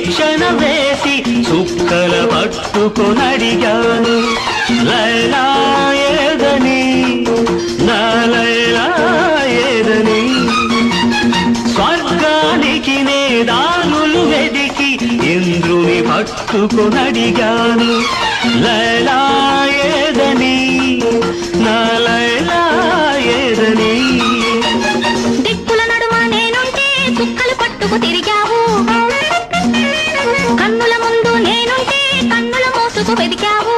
శిక్షణ వేసి చుక్కల పట్టుకొనడిగాను లైలా ఏదని నా లైలా ఏదని స్వర్గానికి నే దారులు వెదికి ఇంద్రుని పట్టుకొనడిగాను లైలా ఏదని నా లైలా ఏదని దిక్కుల నడుమ నేనుంటే చుక్కలు పట్టుకు తిరిగావు కన్నుల ముందు నేనుంటే కన్నుల మోసుకు వెదికావు